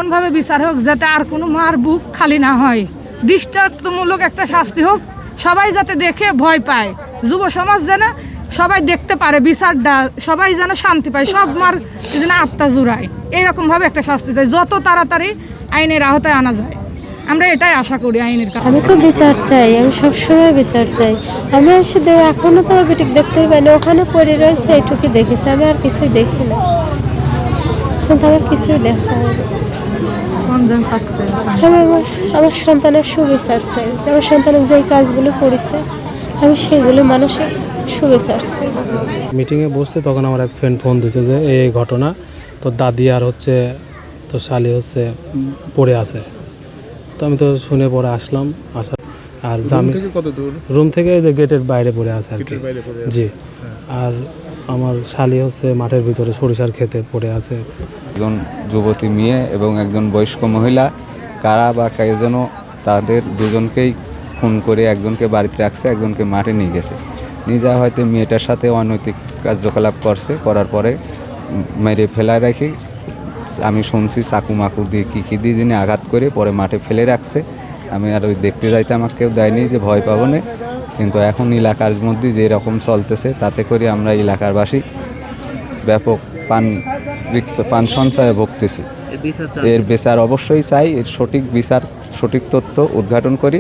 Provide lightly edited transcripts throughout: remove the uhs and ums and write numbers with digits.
এমনভাবে বিচার হোক যাতে আর কোনো মার বুক খালি না হয়, দৃষ্টান্তমূলক একটা শাস্তি হোক, সবাই যাতে দেখে ভয় পায়, যুব সমাজ যেন সবাই দেখতে পারে বিচারটা, সবাই যেন শান্তি পায়, সব মার যেন আত্মা জুড়ায়, এইরকমভাবে একটা শাস্তি চাই, যত তাড়াতাড়ি আইনের আওতায় আনা যায়। আমরা এটাই আশা করি আইনের কাছে। আমি তো বিচার চাই, আমি সবসময় বিচার চাই। আমি এসে এখনো তো বেটিক দেখতেই পাইনি, ওখানে পড়ে রয়েছে এইটুকু দেখেছি, আমি আর কিছুই দেখি না, আমার কিছুই দেখা হয়নি। আমি আমার সন্তানের সুবিচার চাই, আমার সন্তানের যেই কাজগুলো করেছে আমি সেগুলো মানুষের সুবিচার চাই। মিটিংয়ে বসছে তখন আমার এক ফ্রেন্ড ফোন দিয়েছে যে এই ঘটনা, তো দাদি আর হচ্ছে তো শালি হচ্ছে পড়ে আছে। তো আমি তো শুনে পরে আসলাম, আর রুম থেকে যে গেটের বাইরে পড়ে আছে আর কি। জি, আর আমার শালি হচ্ছে মাঠের ভিতরে সরিষার ক্ষেতে পড়ে আছে। একজন যুবতী মেয়ে এবং একজন বয়স্ক মহিলা কারা বা কে যেন তাদের দুজনকেই খুন করে একজনকে বাড়িতে রাখছে, একজনকে মাঠে নিয়ে গেছে। নিয়ে যাওয়া হয়তো মেয়েটার সাথে অনৈতিক কার্যকলাপ করছে, করার পরে মেরে ফেলায় রাখি আমি শুনছি চাকু মাকু দিয়ে কী দিয়ে যিনি আঘাত করে পরে মাঠে ফেলে রাখছে। আমি আর ওই দেখতে যাইতে আমাকে কেউ দেয়নি যে ভয় পাবো না, কিন্তু এখন এলাকার মধ্যে যে রকম চলতেছে তাতে করে আমরা এলাকারবাসী ব্যাপক পান সঞ্চয়ে ভুগতেছি। এর বিচার অবশ্যই চাই, এর সঠিক বিচার সঠিক তথ্য উদ্ঘাটন করি,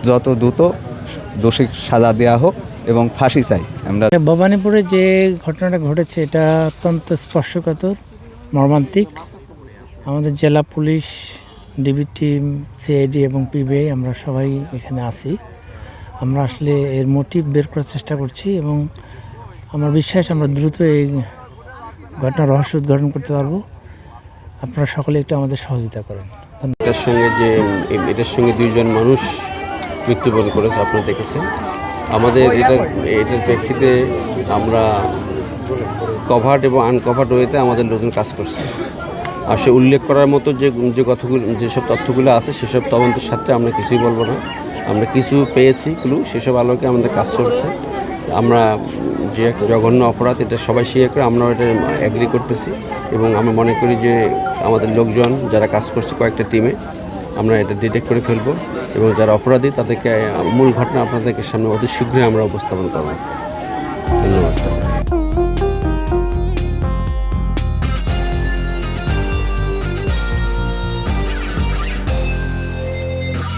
যত দ্রুত দোষী সাজা দেওয়া হোক এবং ফাঁসি চাই আমরা। ভবানীপুরে যে ঘটনাটা ঘটেছে এটা অত্যন্ত স্পর্শকাতর, মর্মান্তিক। আমাদের জেলা পুলিশ, ডিবি টিম, সিআইডি এবং পিবিআই আমরা সবাই এখানে আছি। আমরা আসলে এর মোটিভ বের করার চেষ্টা করছি এবং আমার বিশ্বাস আমরা দ্রুত এই ঘটনার রহস্য উদ্ঘাটন করতে পারবো। আপনারা সকলে একটু আমাদের সহযোগিতা করেন। এটার সঙ্গে দুইজন মানুষ মৃত্যুবরণ করেছে, আপনারা দেখেছেন। আমাদের এটার প্রেক্ষিতে আমরা কভার্ড এবং আনকভার্ড ওয়েতে আমাদের লোকজন কাজ করছে। আর সে উল্লেখ করার মতো যেসব তথ্যগুলো আছে সেসব তদন্তের সাথে আমরা কিছুই বলবো না। আমরা কিছু পেয়েছি ক্লু, সেসব আলোকে আমাদের কাজ চলছে। আমরা যে একটা জঘন্য অপরাধ এটা সবাই স্বীকার করে আমরা এটা অ্যাগ্রি করতেছি এবং আমরা মনে করি যে আমাদের লোকজন যারা কাজ করছে কয়েকটা টিমে আমরা এটা ডিটেক্ট করে ফেলবো এবং যারা অপরাধী তাদেরকে মূল ঘটনা আপনাদেরকে সামনে অতি শীঘ্রই আমরা উপস্থাপন করব। ধন্যবাদ।